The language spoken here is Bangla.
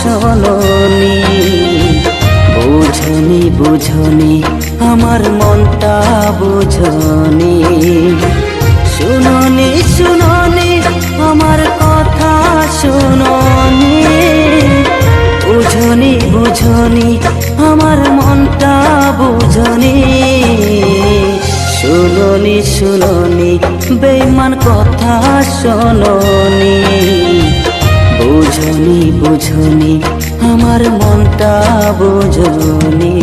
শোনোনি। বুঝনি বুঝনি আমার মনটা বুঝনি। শুনোনি শুনোনি আমার কথা শুনোনি। বুঝনি বুঝনি আমার মনটা বুঝনি। শুনোনি শুনোনি বেঈমান কথা শোনোনি। বুঝনি বুঝনি আমার মনটা বুঝনি।